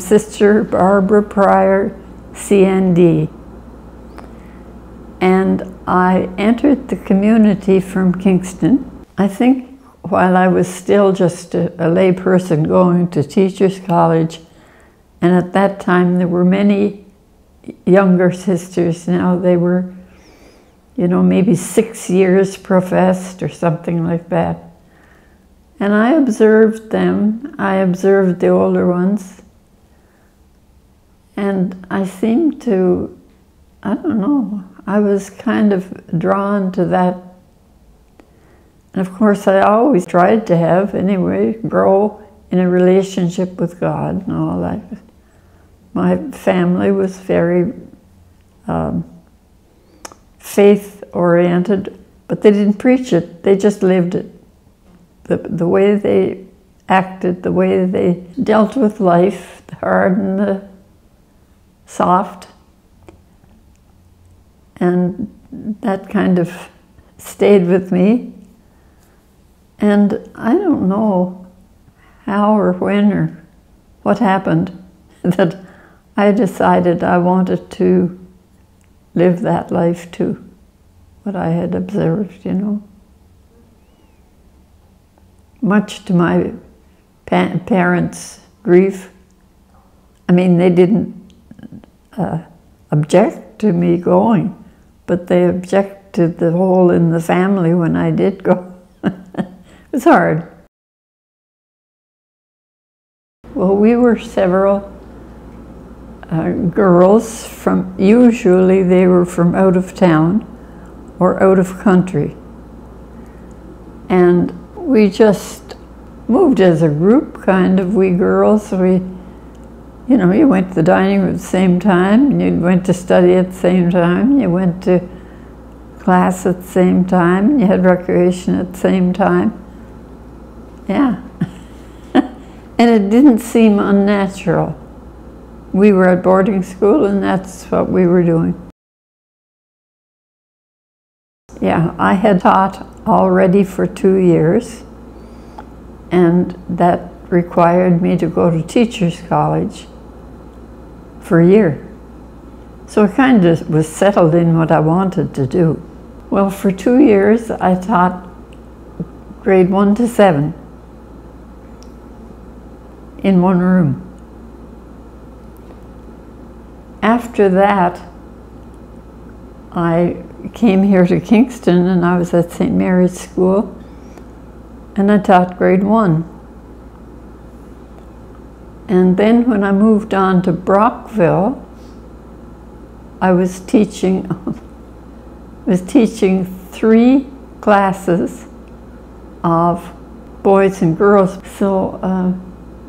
Sister Barbara Pryor, CND. And I entered the community from Kingston. I think while I was still just a lay person going to Teachers College, and at that time there were many younger sisters. Now they were, you know, maybe 6 years professed or something like that. And I observed them. I observed the older ones. And I seemed to, I don't know, I was kind of drawn to that. And of course, I always tried to have, anyway, grow in a relationship with God and all that. My family was very faith-oriented, but they didn't preach it, they just lived it. The way they acted, the way they dealt with life, the hard and the soft. And that kind of stayed with me. And I don't know how or when or what happened that I decided I wanted to live that life too, what I had observed, you know. Much to my parents' grief. I mean, they didn't object to me going, but they objected the hole in the family when I did go. It was hard. Well, we were several girls from, usually they were from out of town or out of country. And we just moved as a group, kind of, we girls. We, you know, you went to the dining room at the same time, and you went to study at the same time, you went to class at the same time, you had recreation at the same time. Yeah. And it didn't seem unnatural. We were at boarding school, and that's what we were doing. Yeah, I had taught already for 2 years, and that required me to go to Teachers College for a year. So I kind of was settled in what I wanted to do. Well, for 2 years, I taught grade 1 to 7 in one room. After that, I came here to Kingston, and I was at St. Mary's School, and I taught grade 1. And then when I moved on to Brockville, I was teaching 3 classes of boys and girls. So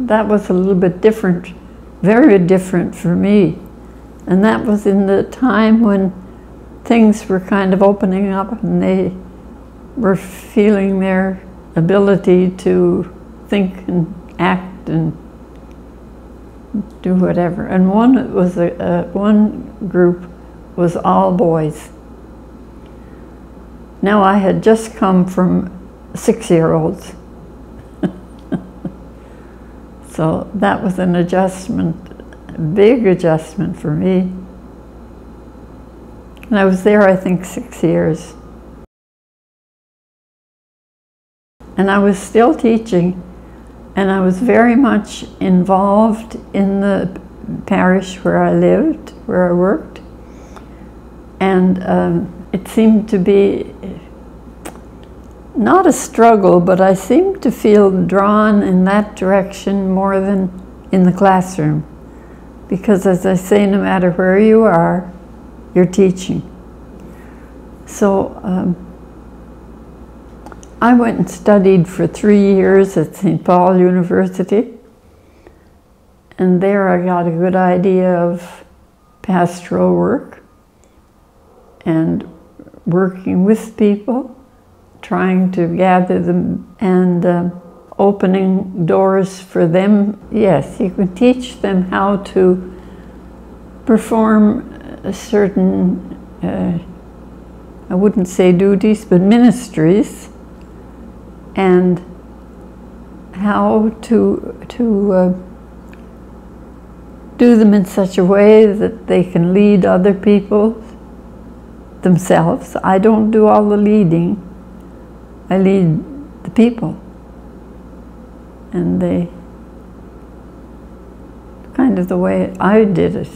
that was a little bit different, very different for me. And that was in the time when things were kind of opening up, and they were feeling their ability to think and act and do whatever. And one was one group was all boys. Now I had just come from 6-year-olds. So that was an adjustment, a big adjustment for me. And I was there, I think, 6 years. And I was still teaching, and I was very much involved in the parish where I lived, where I worked. And it seemed to be not a struggle, but I seemed to feel drawn in that direction more than in the classroom. Because as I say, no matter where you are, you're teaching. So I went and studied for 3 years at St. Paul University, and there I got a good idea of pastoral work and working with people, trying to gather them and opening doors for them. Yes, you can teach them how to perform a certain, I wouldn't say duties, but ministries, and how to do them in such a way that they can lead other people themselves. I don't do all the leading. I lead the people. And they, kind of the way I did it.